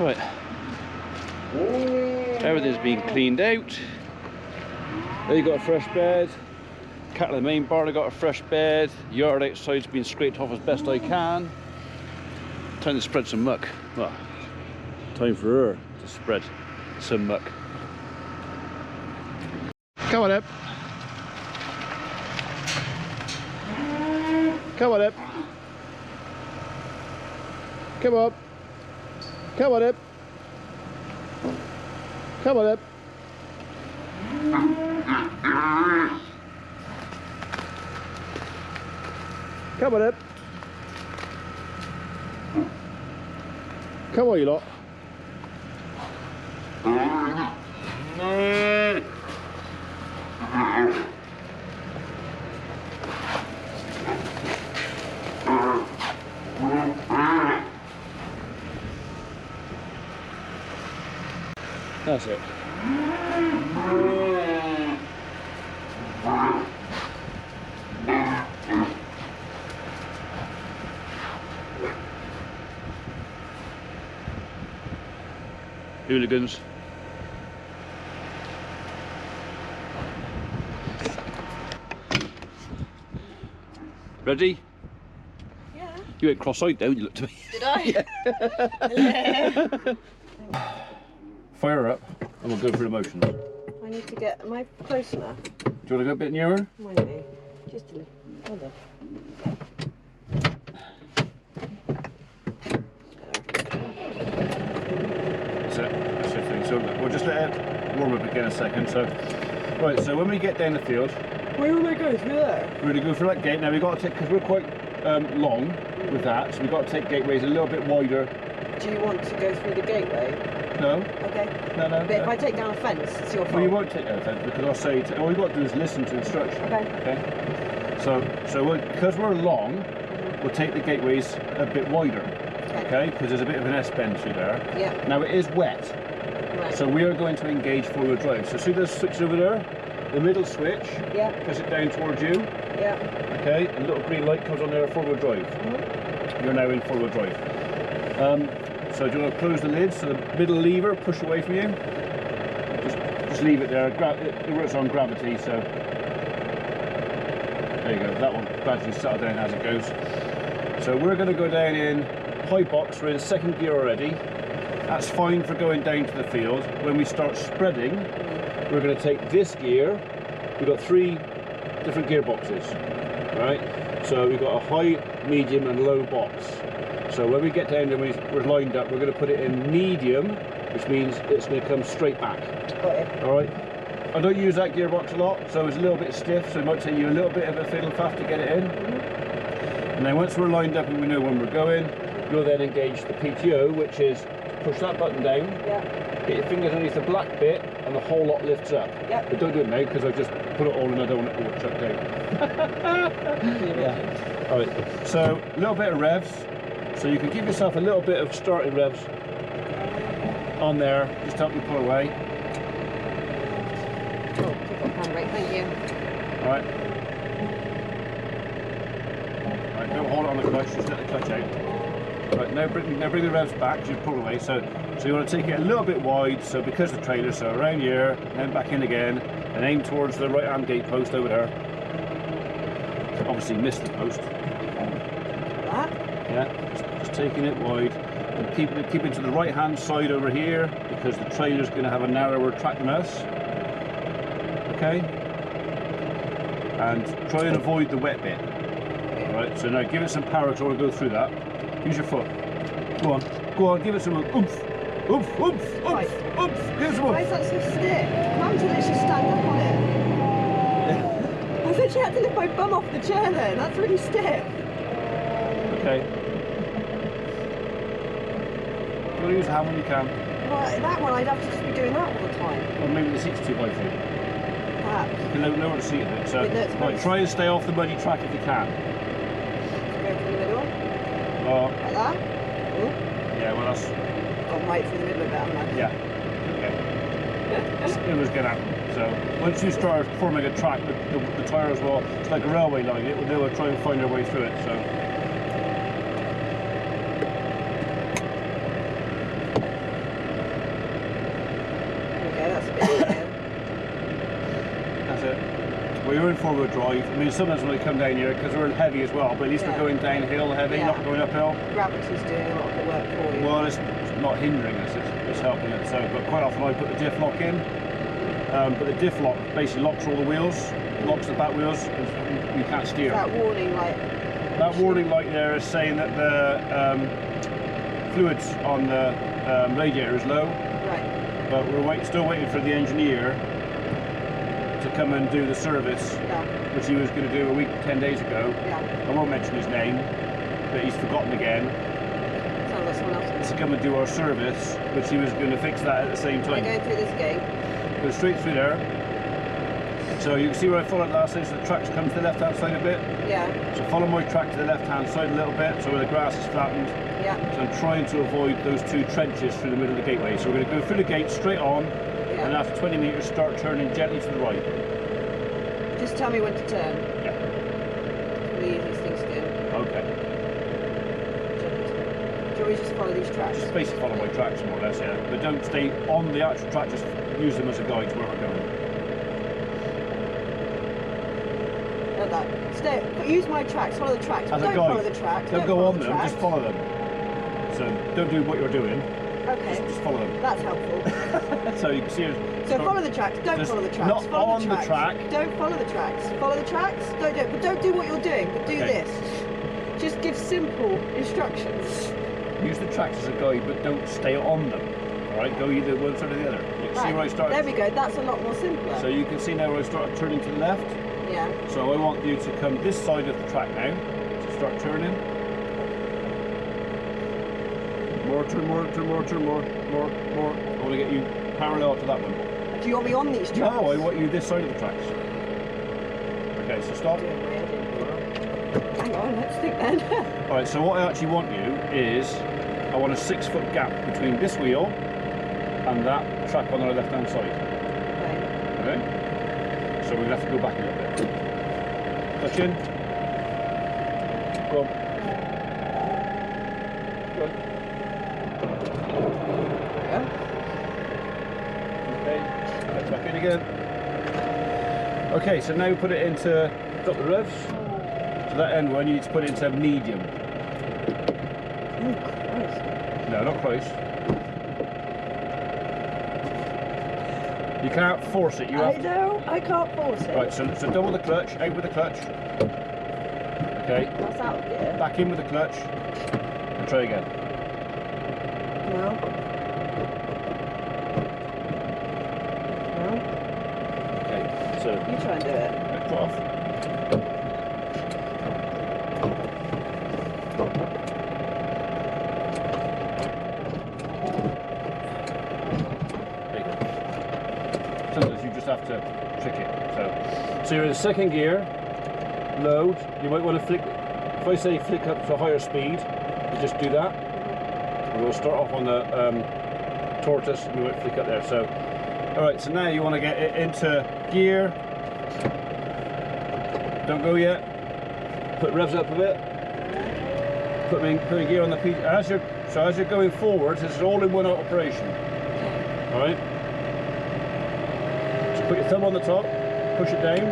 Right. Everything's been cleaned out. There you got a fresh bed. Cattle in the main barn, I got a fresh bed. Yard outside's been scraped off as best I can. Time to spread some muck. Well, time for her to spread some muck. Come on up. Come on up. Come on. Come on up. Come on up. Come on up. Come on, you lot. That's it. Hooligans. Ready? Yeah. You went cross-eyed down, you looked at me. Did I? Yeah. Fire her up and we'll go through the motions. I need to get, am I close enough? Do you want to go a bit nearer? Might be. Just a little. Hold on. That's it. That's the thing. So we'll just let it warm up again a second. So, right, so when we get down the field, Where will I go? Through there? we're going to go through that gate. Now we've got to take, because we're quite long with that, so we've got to take gateways a little bit wider. Do you want to go through the gateway? No? Okay. No. But if I take down a fence, it's your fault. Well, you won't take down a fence because I'll say, all you've got to do is listen to instructions. Okay. Because we're long, we'll take the gateways a bit wider. Okay? Because there's a bit of an S-bend through there. Yeah. Now it is wet. Right. So we are going to engage four-wheel drive. So see those switches over there? The middle switch, Yeah. push it down towards you. Yeah. Okay, a little green light comes on there, four-wheel drive. You're now in four-wheel drive. So do you want to close the lid so the middle lever push away from you? Just leave it there. It works on gravity, so there you go. That one gradually settle down as it goes. So we're going to go down in high box. We're in second gear already. That's fine for going down to the field. When we start spreading, we're going to take this gear. We've got 3 different gearboxes, right? So we've got a high, medium and low box. So when we get down there, we're lined up, we're going to put it in medium, which means it's going to come straight back. Got it. All right? I don't use that gearbox a lot, so it's a little bit stiff, so it might take you a little bit of a fiddle faff to get it in. And then once we're lined up and we know when we're going, you'll then engage the PTO, which is push that button down, get your fingers underneath the black bit, and the whole lot lifts up. But don't do it now, because I just put it all in, I don't want it all chucked down. Yeah. All right, so a little bit of revs. So you can give yourself a little bit of starting revs on there, just to help you pull away. Oh, pick up handbrake, thank you. Alright. Right, don't hold it on the clutch, just let the clutch out. Right, now bring the revs back as you pull away. So you want to take it a little bit wide, so because of the trailer, so around here, then back in again, and aim towards the right hand gate post over there. Obviously miss the post. That? Yeah, just taking it wide and keep it to the right hand side over here because the trailer's going to have a narrower track than us. Okay, and try and avoid the wet bit. Alright, so now give it some power to go through that. Use your foot. Go on, give it some oomph. Oomph, oomph, oomph, Right. oomph. Give it some Why oomph. is that so stiff? Mum to literally stand up on it. I literally had to lift my bum off the chair then. That's really stiff. Okay. You want to use a hand when you can. Well, that one I'd have to just be doing that all the time. Or maybe the seat's too high for you. Perhaps. You can lower the seat a bit. So, Wait, no, it's right, try and stay off the muddy track if you can. Go through the middle. Oh, Like that. Ooh. yeah, well that's... Gone right through the middle of it, haven't I? Yeah. Okay. It was going to happen. So once you start forming a track, the tyres will, it's like a railway line, they will try and find their way through it. So in four-wheel drive. I mean, sometimes when we come down here, because we're in heavy as well, but at least we're going downhill heavy, not going uphill. Gravity's doing a lot of the work for you. Well, it's not hindering us, it's helping it. So, but quite often I put the diff lock in. But the diff lock basically locks all the wheels, locks the back wheels, and you can't steer. That warning light. That warning light there is saying that the fluids on the radiator is low. Right. But we're still waiting for the engineer to come and do the service, which he was going to do a week, 10 days ago. I won't mention his name, but he's forgotten again. Sounds like someone else. To come and do our service, which he was going to fix that at the same time. We're going through this gate. Go straight through there. So you can see where I followed last time, so the tracks come to the left-hand side a bit. Yeah. So follow my track to the left-hand side a little bit, so where the grass is flattened. Yeah. So I'm trying to avoid those two trenches through the middle of the gateway. So we're going to go through the gate straight on, and after 20 metres start turning gently to the right. Just tell me when to turn. Yeah. The easiest things to do. Okay. Do you always just follow these tracks? Just basically follow my tracks more or less, yeah. But don't stay on the actual track, just use them as a guide to where we're going. Like that. Use my tracks, follow the tracks. As a Don't guide. follow the tracks. Don't go on them, just follow them. So don't do what you're doing. Okay. Just follow them. That's helpful. So you can see it. So follow the tracks, don't follow the tracks. Not follow on the track. Don't follow the tracks. Follow the tracks, don't do it. But don't do what you're doing, but do this. Just give simple instructions. Use the tracks as a guide, but don't stay on them. Alright, go either one side or the other. You can see where I started. There we go, that's a lot more simpler. So you can see now where I started turning to the left. Yeah. So I want you to come this side of the track now. So start turning. More, turn more, turn more, turn more, more. I want to get you parallel to that one. Do you want me on these tracks? No, I want you this side of the tracks. Okay, so stop. Hang on, let's think then. Alright, so what I actually want you is, I want a 6-foot gap between this wheel and that track on our left-hand side. Okay? So we're going to have to go back a little bit. Touch in. Go on. Go on. Yeah. Okay, back in again. Okay, so now put it into, got the revs. So that end one, you need to put it into medium. Oh, Christ. No, not close. You can't force it. You have I know, I can't force it. Right, so double the clutch, out with the clutch. Okay. That's out of gear. Back in with the clutch. And try again. No. No. Okay, so You try and do it. put off. Sometimes you just have to trick it. So you're in second gear, load. You might want to flick. If I say flick up to a higher speed, you just do that. We'll start off on the tortoise. We won't flick up there. So, all right. So now you want to get it into gear. Don't go yet. Put revs up a bit. Put in gear on the P. As you're going forward, this is all in one operation. All right. Put your thumb on the top, push it down.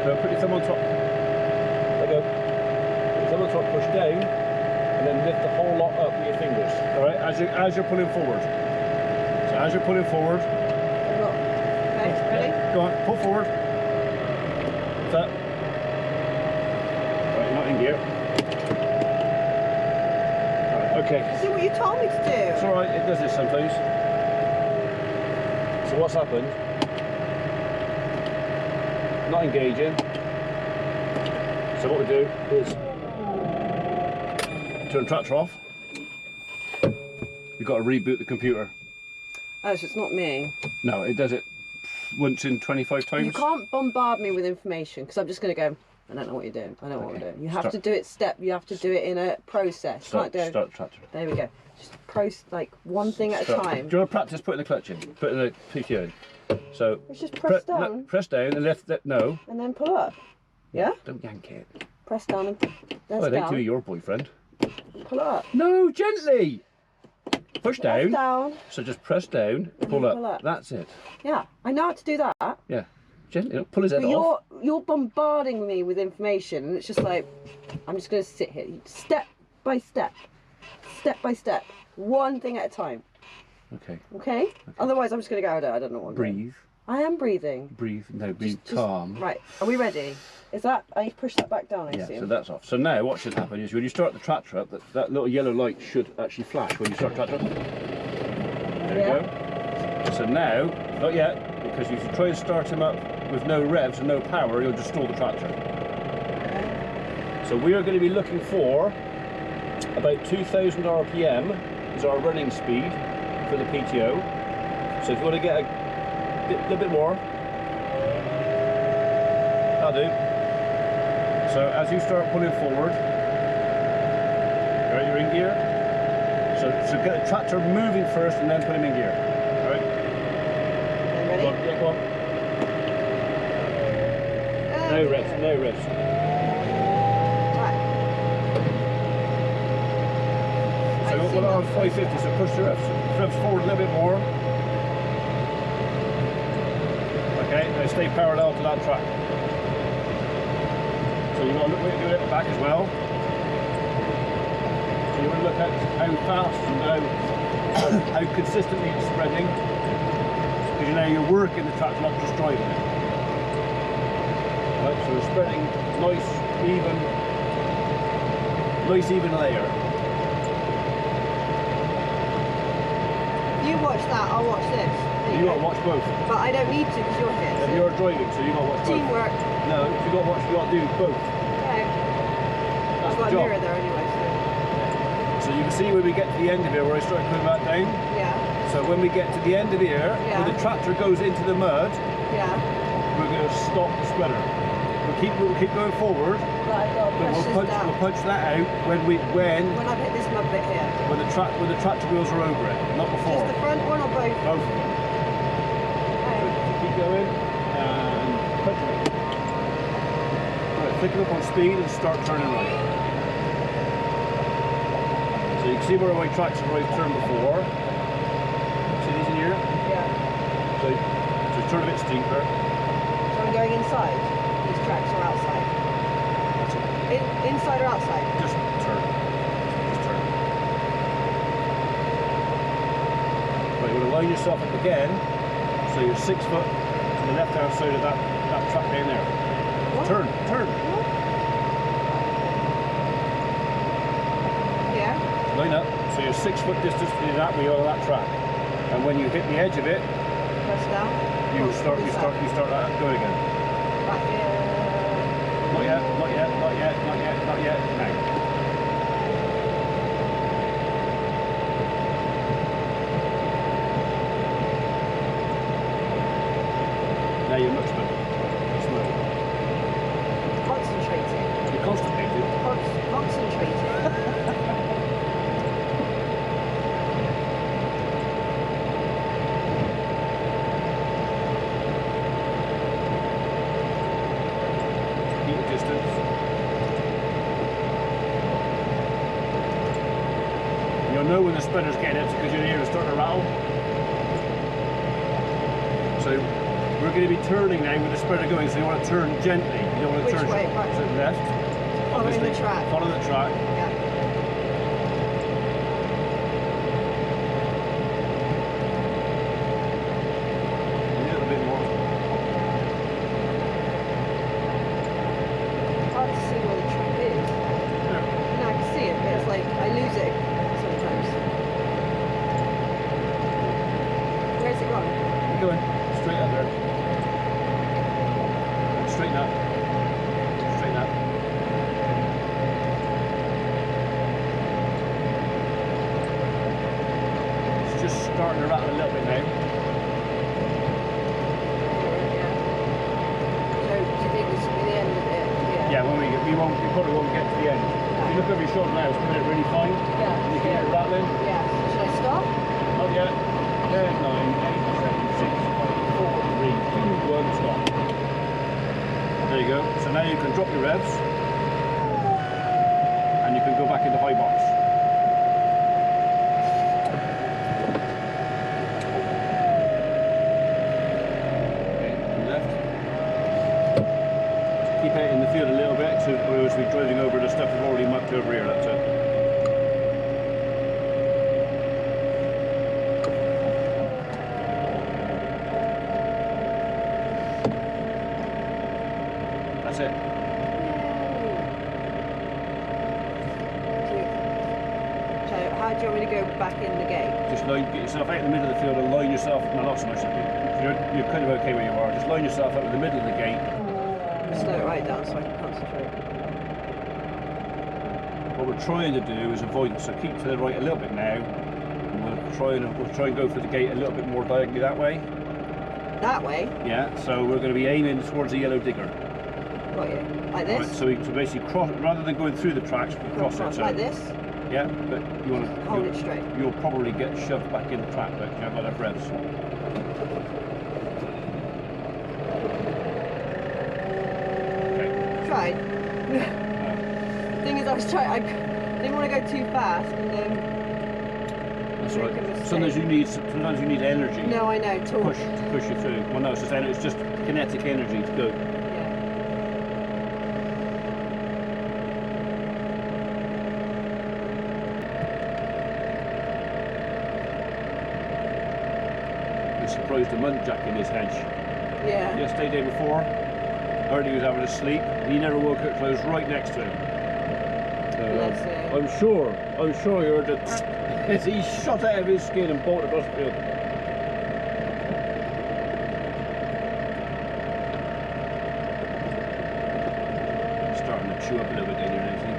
No, put your thumb on top. There you go. Put your thumb on top, push down, and then lift the whole lot up with your fingers. All right, as you're pulling forward. So as you're pulling forward. Okay, ready? Go on, pull forward. That. All right, not in gear. All right, okay. See what you told me to do. It's all right. It does this sometimes. So what's happened? Not engaging. So what we do is turn tractor off. You've got to reboot the computer. Oh, so it's not me. No, it does it once in 25 times. You can't bombard me with information because I'm just going to go, I don't know what you're doing. I don't know what we're doing. You have to do it you have to do it in a process. Start tractor. There we go. Just like one thing at a time. Do you want to practice putting the clutch in? Putting the PQ in? So Let's just press down. Press down and left that no. And then pull up. Yeah? Don't yank it. Press down and Oh, I think you're your boyfriend. Pull up. No, gently. Push Press down. down. So just press down, pull up. pull up. That's it. Yeah, I know how to do that. Yeah. gently. Don't pull his head But off. you're bombarding me with information, and it's just like, I'm just going to sit here, step by step, one thing at a time. Okay? Otherwise, I'm just going to go, I don't know what I'm doing. Breathe. I am breathing. Breathe. No, breathe Just- calm. Right, are we ready? Is that, I push that back down, I Yeah, assume? so that's off. So now what should happen is when you start the tractor up, that little yellow light should actually flash when you start the tractor up. There you go. So now, not yet, because if you try to start him up with no revs and no power, you'll just stall the tractor. So we are going to be looking for about 2,000 RPM is our running speed for the PTO. So if you want to get a little bit more, that'll do. So as you start pulling forward, right, you're in gear. So get the tractor moving first and then put him in gear. All right? Ready? Go on, yeah, go on. No revs, no revs. Right. So we're on 550, so push the revs forward a little bit more. Okay, now stay parallel to that track. So you've got to look what you're doing at the back as well. So you want to look at how fast and how consistently it's spreading. Because you know you're working the tractor, not just driving it. Right, so we're spreading nice even layer. You watch that, I'll watch this. You got to watch both. But I don't need to because you're here. And you're driving, so you got to watch both. Teamwork. No, you got to watch. You got to do both. Okay. That's I've the got a job. mirror there anyway, so. So you can see when we get to the end of here where I start putting that down. Yeah. So when we get to the end of here, Yeah. when the tractor goes into the mud, Yeah. we're going to stop the spreader. We'll keep going forward, But I've got to but push this down. we'll punch that out when When I've hit this mud bit here. when the tractor wheels are over it, not before. Just the front one or both? Both of them. Okay. So keep going and punch it. Right, pick it up on speed and start turning right. So you can see where my tracks have already turned before. See these in here? Yeah. So turn a bit steeper. So I'm going inside these tracks or outside? That's it. Inside or outside? Just turn. Just turn. Right, you want to line yourself up again, so you're 6 foot to the left hand side of that track down there. What? Turn. What? Yeah. Line up, so you're 6 foot distance between that wheel and that track. And when you hit the edge of it, Press down. you start that going again. Right here. Not yet. Now. Now you're much better. Smooth. Concentrating. You're constipated. Concentrating. Keep the distance. You'll know when the spreader's getting it because your ear is starting to rattle. So we're going to be turning now with the spreader going, so you want to turn gently. You don't want to Which turn way? to the left. Following Obviously, the track. Follow the track. Yeah. A little bit more. It's hard to see where the track is. There. No, I can see it, but it's like I lose it sometimes. Where's it gone? Keep going. Straight up there. Straighten up. Straighten up. It's just starting to rattle a little bit now. Yeah. So do you think this will be the end of it? Yeah, when we probably won't get to the end. If you look over your shoulder now, it's coming out really fine. Yeah. You can hear it rattling. Yeah. Should I stop? Not yet. 10, 9, 8, 7, 6, 5, 4, 3, 2, 1, stop. There you go. So now you can drop your revs and you can go back into high box. Okay, left. supposed to be driving over the stuff we've already mucked over here, that's it. That's it. So how do you want me to go back in the gate? Just get yourself out in the middle of the field and line yourself. No, not so much. You're kind of okay where you are. Just line yourself up in the middle of the gate. Slow it right down so I can concentrate. What we're trying to do is avoid it, so keep to the right a little bit now. And we'll try and go for the gate a little bit more diagonally that way. That way? Yeah. So we're going to be aiming towards the yellow digger. Got you. Like this? Right, so basically cross, rather than going through the tracks, we cross it. So, like this? yeah, but you want to hold it straight. You'll probably get shoved back in the track, but you haven't got enough revs. Okay. Tried. The thing is, I didn't want to go too fast and then. That's right. Sometimes you need energy. No, I know. To push you through. Well, no, it's just kinetic energy to go. Surprised a muntjac in his hedge. Yeah. Yesterday, day before, heard he was having a sleep. He never woke up, so I was right next to him. I'm sure you heard it. He shot out of his skin and bolted across the field. Starting to chew up a little bit down here, isn't he?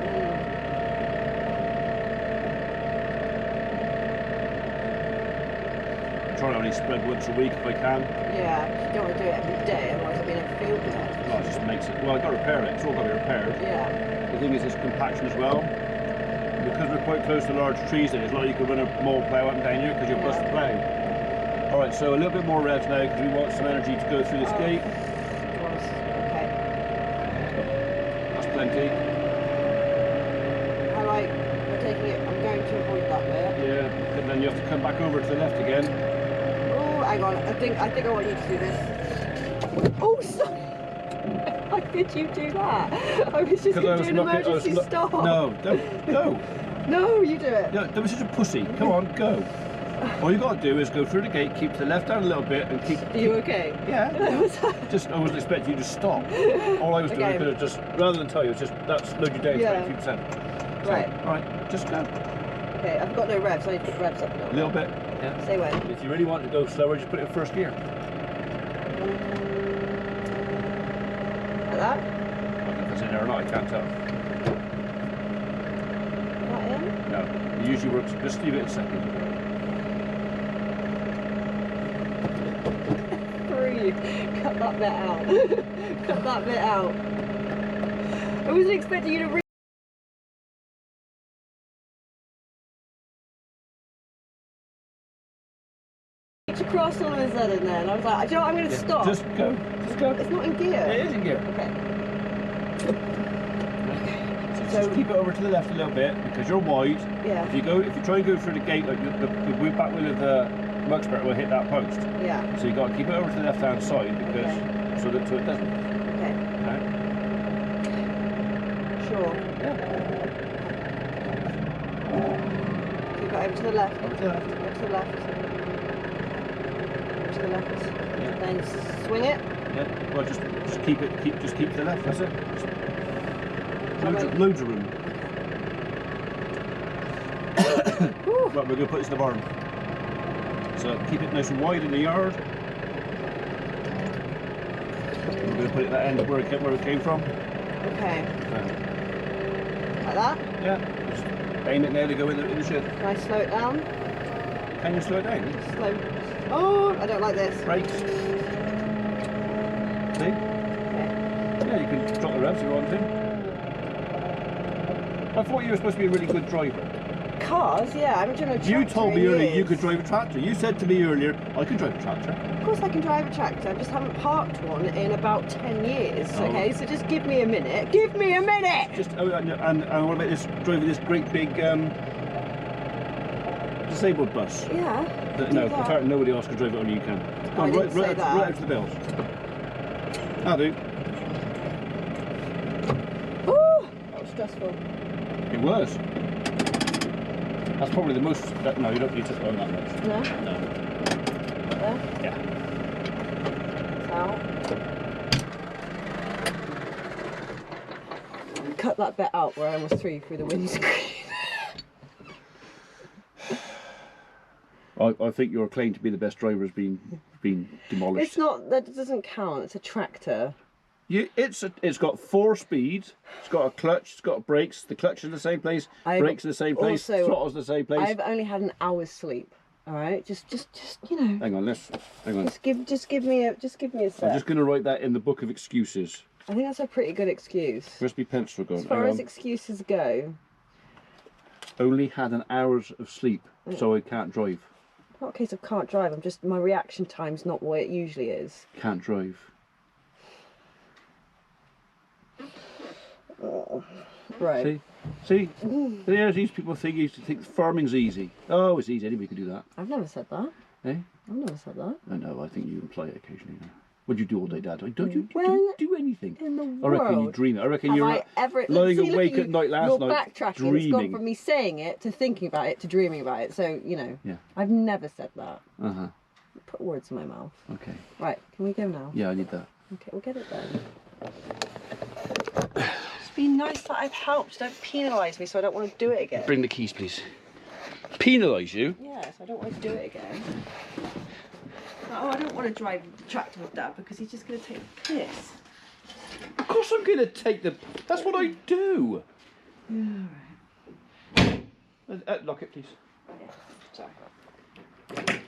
Try to only spread once a week if I can. Yeah, you don't want to do it every day, otherwise I'll be in a field there. Well, it just makes it. Well, I've got to repair it. It's all got to be repaired. Yeah. The thing is, it's compaction as well. Because we're quite close to large trees, then it's like you could run a mole plough up and down here because you'll bust the plough. All right, so a little bit more revs now because we want some energy to go through this gate. Okay. That's plenty. I'm taking it. I'm going to avoid that bit. Yeah, and then you have to come back over to the left again. Oh, hang on. I think I want you to do this. Oh, sorry. Why did you do that? I was just going to do an emergency stop. No, don't go. No, you do it. No, don't be such a pussy. Come on, go. All you got to do is go through the gate, keep to the left down a little bit, and keep. Are you okay? Yeah. I wasn't expecting you to stop. All I was doing, I could have just, rather than tell you, that slowed you down 22%. So, right. All right, just go. Okay, I've got no revs. I need to put revs up a little bit. Yeah. Say when. If you really want to go slower, just put it in first gear. Like that? I don't know if it's in there or not. I can't tell. That in? No. It usually works. Just leave it a second. Cut that bit out. Cut that bit out. I wasn't expecting you to reach across all of a sudden then. I was like, do you know what, I'm going to stop. Just go. Just go. It's not in gear. It is in gear. Okay. So just keep it over to the left a little bit because you're wide. Yeah. If you try and go through the gate, like the back wheel of the muck spreader will hit that post. Yeah. So you got to keep it over to the left hand side because so it doesn't. Okay. Right? Sure. Yeah. So you got over to the left. Over to the left. Over to the left. Over to the left. Yeah. Then swing it. Yeah. Well, just keep it. Just keep to the left. That's it. Loads of room. Right, we're going to put this in the barn. So keep it nice and wide in the yard. We're going to put it at that end where it came from. Okay. Like that? Yeah. Just aim it now to go in the shed. Can I slow it down? Can you slow it down? Slow. Oh, I don't like this. Brakes. See? Okay. Yeah, you can drop the revs if you want to. I thought you were supposed to be a really good driver. Cars, yeah, I haven't driven a tractor. You told me earlier years. you could drive a tractor. You said to me earlier, I can drive a tractor. Of course I can drive a tractor, I just haven't parked one in about 10 years, Oh. okay? So just give me a minute. Give me a minute! Just and what about this driving this great big disabled bus? Yeah. No, apparently nobody else can drive it, only you can. Come on, right out to the bells. I'll do. Ooh! stressful. It was. That's probably the most. No, you don't need to run that much. No? No. There? Yeah. Out. Cut that bit out where I almost threw you through the windscreen. I think your claim to be the best driver has been demolished. It's not. That doesn't count. It's a tractor. It's got 4 speeds. It's got a clutch. It's got brakes. The clutch is in the same place. Brakes in the same place. Throttle's in the same place. I've only had an hour's sleep. All right, just you know. Hang on. Just give me a sec. I'm just going to write that in the book of excuses. I think that's a pretty good excuse. Where's my pencil gone? As far as excuses go. Only had an hour's of sleep, so I can't drive. Not a case of can't drive. I'm just my reaction time's not what it usually is. Can't drive. Oh, right. See? There's these people think farming's easy. Oh, it's easy. Anybody can do that. I've never said that. Eh? I've never said that. I know. I think you imply it occasionally. What do you do all day, Dad? Don't you do anything? In the I reckon you dream it. I reckon you're lying awake at night last night backtracking. dreaming. It's gone from me saying it to thinking about it to dreaming about it. So, you know, yeah. I've never said that. Uh-huh. Put words in my mouth. Okay. Right, can we go now? Yeah, I need that. Okay, we'll get it then. It's been nice that I've helped. Don't penalise me so I don't want to do it again. Bring the keys, please. Penalise you? Yes, I don't want to do it again. Oh, I don't want to drive the tractor with Dad because he's just going to take the piss. Of course I'm going to take the... That's what I do. Yeah, right. Lock it, please. Yeah, sorry.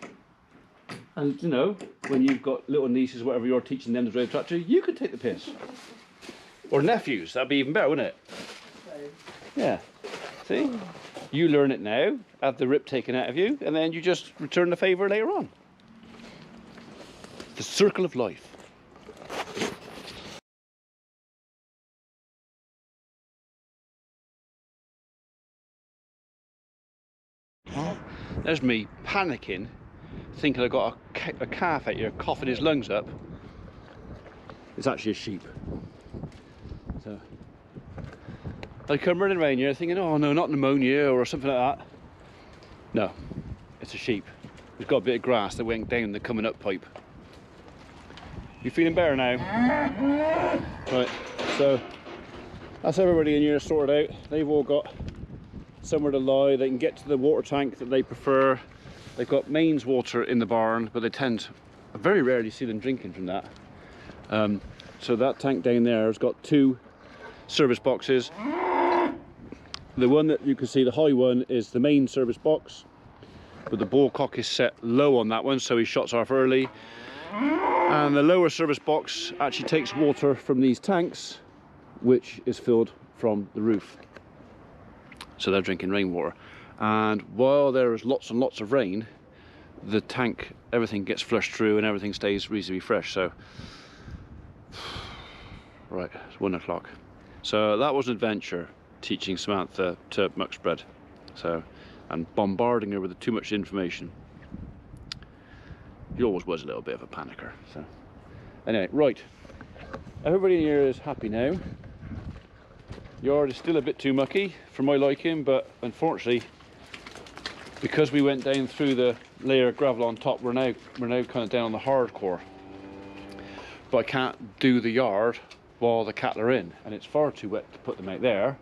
And, you know, when you've got little nieces, whatever, you're teaching them to drive a tractor, you can take the piss. Or nephews, that'd be even better, wouldn't it? Yeah. See? You learn it now, have the rip taken out of you, and then you just return the favour later on. The circle of life. There's me panicking, thinking I got a calf out here coughing his lungs up. It's actually a sheep. So I come running around here thinking, oh no, not pneumonia or something like that. No, it's a sheep. It's got a bit of grass that went down the coming up pipe. You feeling better now? Right, so that's everybody in here sorted out. They've all got somewhere to lie. They can get to the water tank that they prefer. They've got mains water in the barn, but I very rarely see them drinking from that. So that tank down there has got 2 service boxes. The one that you can see, the high one, is the main service box, but the ball cock is set low on that one, so he shuts off early. And the lower service box actually takes water from these tanks, which is filled from the roof. So they're drinking rainwater. And while there is lots and lots of rain, the tank, everything gets flushed through and everything stays reasonably fresh. So, right, it's 1 o'clock. So that was an adventure, teaching Samantha to muck spread. So, and bombarding her with too much information. He always was a little bit of a panicker. So, anyway, right. Everybody in here is happy now. Yard is still a bit too mucky for my liking, but unfortunately, because we went down through the layer of gravel on top, we're now kind of down on the hardcore. But I can't do the yard while the cattle are in, and it's far too wet to put them out there.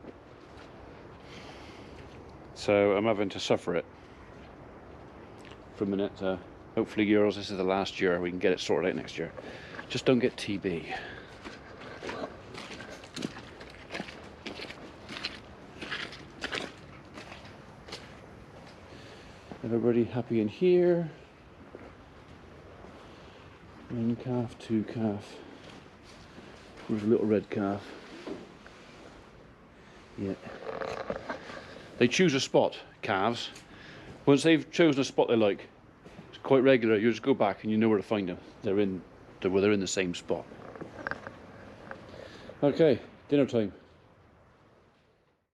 So I'm having to suffer it for a minute. Hopefully, girls, this is the last year. We can get it sorted out next year. Just don't get TB. Everybody happy in here. 1 calf, 2 calf. There's a little red calf. Yeah. They choose a spot, calves. Once they've chosen a spot they like, it's quite regular. You just go back and you know where to find them. They're in the same spot. Okay, dinner time.